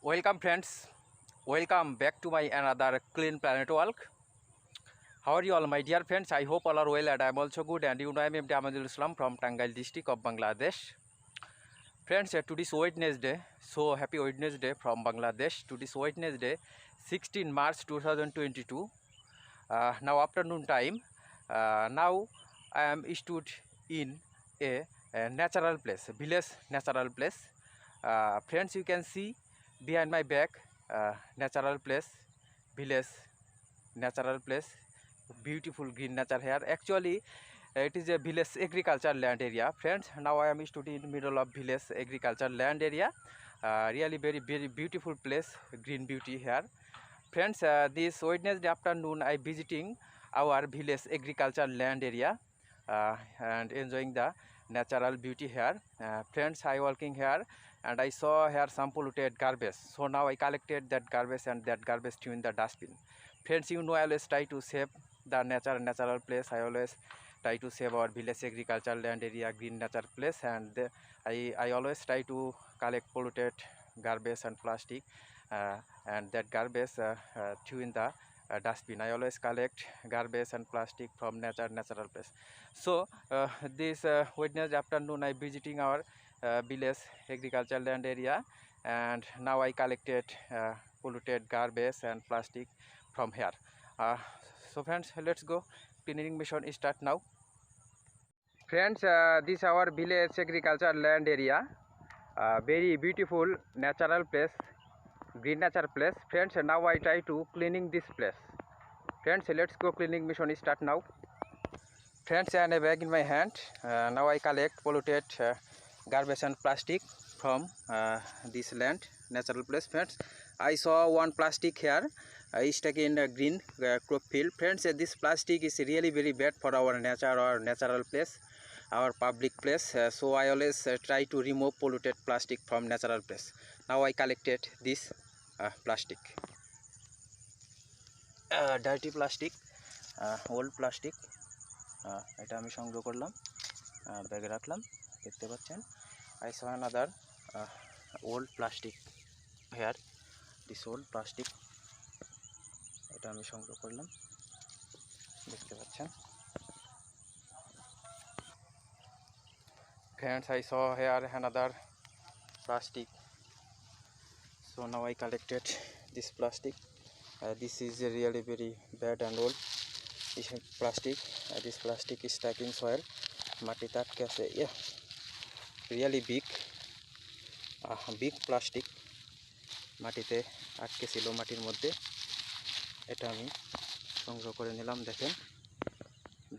Welcome friends, welcome back to my another Clean Planet walk. How are you all my dear friends? I hope all are well and I am also good, and you know I am MD Amadul Islam from Tangail district of Bangladesh. Friends, today's Wednesday, so happy Wednesday from Bangladesh. Today's Wednesday, 16 March 2022. Now afternoon time. Now I am stood in a natural place, village natural place. Friends, you can see behind my back natural place, village natural place, beautiful green nature here. Actually it is a village agriculture land area. Friends, now I am stood in middle of village agriculture land area. Really very beautiful place, green beauty here. Friends, this Wednesday afternoon I visiting our village agriculture land area and enjoying the natural beauty here. Friends, I walking here and I saw here some polluted garbage. So now I collected that garbage and that garbage threw in the dustbin. Friends, you know I always try to save the natural place. I always try to save our village agriculture land area, green nature place, and I always try to collect polluted garbage and plastic. And that garbage threw in the dustbin. I always collect garbage and plastic from natural place. So this Wednesday afternoon I visiting our village agriculture land area, and now I collected polluted garbage and plastic from here. So friends, let's go. Cleaning mission start now. Friends, this our village agriculture land area. Very beautiful natural place, green nature place. Friends, now I try to cleaning this place. Friends, let's go. Cleaning mission start now. Friends, and a bag in my hand. Now I collect polluted garbage and plastic from this land natural place. Friends, I saw one plastic here stuck in a green crop field. Friends, this plastic is really very bad for our nature or natural place, our public place. So I always try to remove polluted plastic from natural place. Now I collected this plastic, dirty plastic, old plastic. এটা আমি সংগ্রহ করলাম, ব্যাগে রাখলাম। দেখতে পাচ্ছেন, I saw another old plastic here. This old plastic, এটা আমি সংগ্রহ করলাম, দেখতে পাচ্ছেন। Friends, I saw here another plastic. So now I collected this plastic. This is really very bad and old plastic. This plastic is stuck in soil. মাটিতে আটকে আছে। Yeah, really big plastic মাটিতে আটকে ছিল, মাটির মধ্যে। এটা আমি সংগ্রহ করে নিলাম। দেখেন,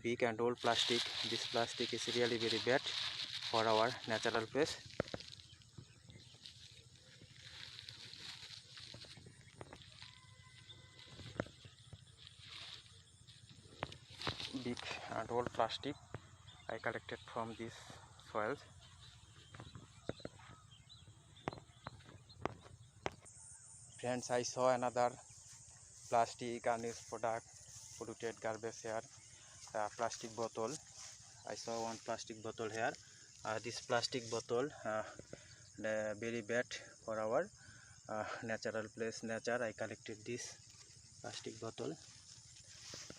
big and old plastic. This plastic is really very bad for our natural place. Big and old plastic I collected from this soil. Friends, I saw another plastic unused product, polluted garbage here. Plastic bottle. I saw one plastic bottle here. This plastic bottle very bad for our natural place, nature. I collected this plastic bottle.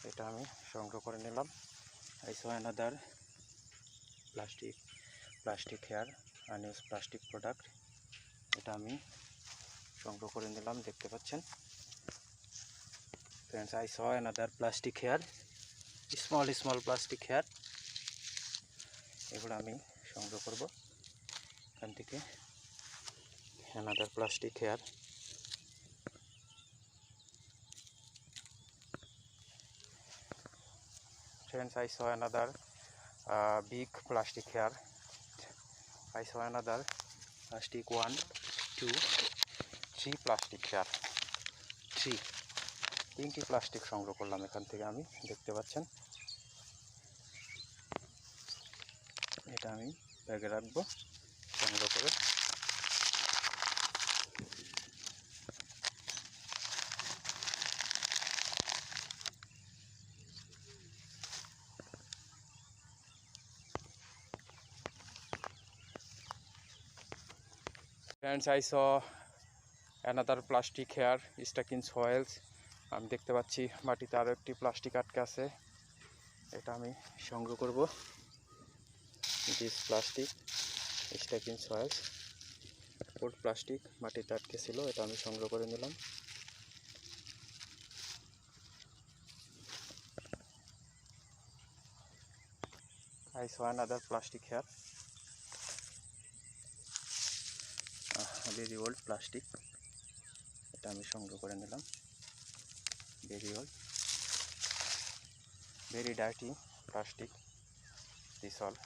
এটা আমি সংগ্রহ করে নিলাম। I saw another plastic here, unused plastic product. এটা আমি সংগ্রহ করে নিলাম, দেখতে পাচ্ছেন। Friends, I saw another plastic here, small plastic here. এগুলো আমি সংগ্রহ করব এখান থেকে। Another plastic here. Friends, I saw another big plastic here. I saw another plastic 1, 2, 3 plastic here. 3টি প্লাস্টিক সংগ্রহ করলাম এখান থেকে আমি, দেখতে পাচ্ছেন। এটা আমি ব্যাগে রাখবো সংগ্রহ করে। Friends, I saw another plastic here stuck in soils. আমি দেখতে পাচ্ছি মাটিতে আরও একটি প্লাস্টিক আটকে আছে, এটা আমি সংগ্রহ করব। This plastic Starc in soil's, old plastic মাটিতে আটকে ছিল, এটা আমি সংগ্রহ করে নিলাম। I saw another plastic here, very old plastic, এটা আমি সংগ্রহ করে নিলাম। very old, very dirty plastic, this all.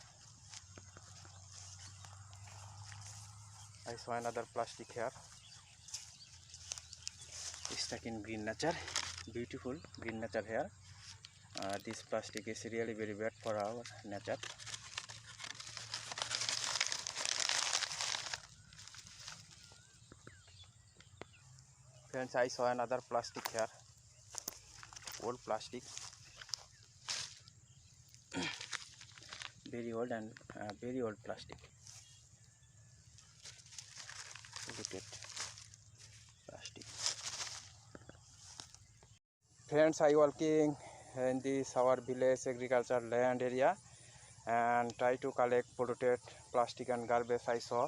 I saw another plastic here, stuck in green nature, beautiful green nature here. This plastic is really very bad for our nature. Friends, I saw another plastic here, old plastic, very old and very old plastic, polluted plastic. Friends, I walking in this our village agriculture land area and try to collect polluted plastic and garbage. I saw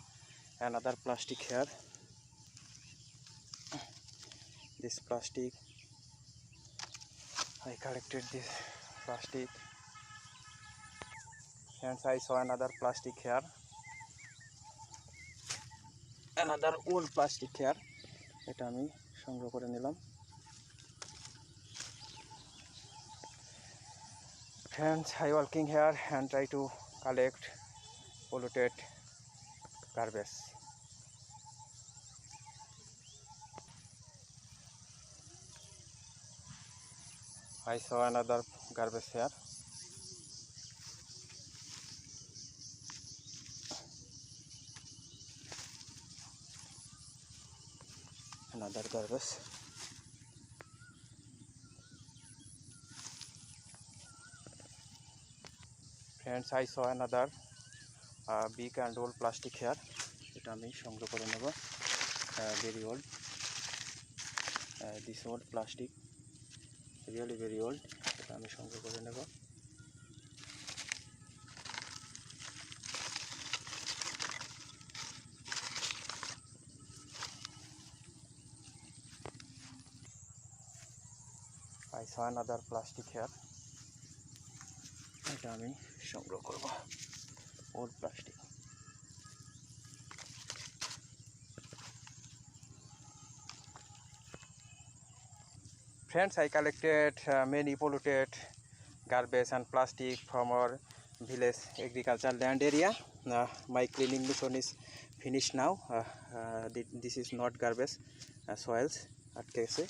another plastic here, this plastic, I collected this plastic. Friends, I saw another plastic here, another old plastic here, এটা আমি সংগ্রহ করে নিলাম। Friends, I walking here and try to collect polluted garbage. I saw another garbage here, another garbage. Friends, I saw another big and old plastic here, এটা আমি সংগ্রহ করে নেব। very old, this old plastic, really very old, এটা আমি সংগ্রহ করে নেব। I saw another plastic here, এটা আমি সংগ্রহ করব, old plastic. Friends, I collected many polluted garbage and plastic from our village agriculture land area. My cleaning mission is finished now. This is not garbage, soils atke ase.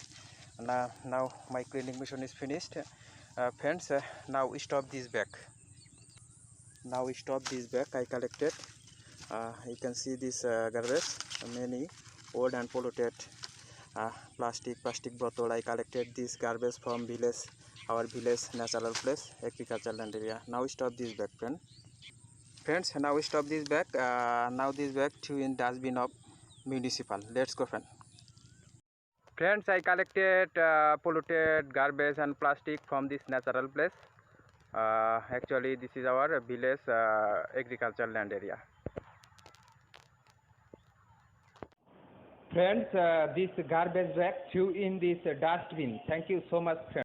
Now my cleaning mission is finished. Friends, now stop this bag. Now stop this bag I collected. You can see this garbage, many old and polluted plastic bottle. I collected this garbage from village, our village natural place, agricultural land area. Now stop this bag, friends. Now stop this bag. Now this bag to in dustbin of municipal. Let's go, friends. I collected polluted garbage and plastic from this natural place. Actually this is our village agricultural land area. Friends, this garbage bag threw in this dustbin. Thank you so much, friends.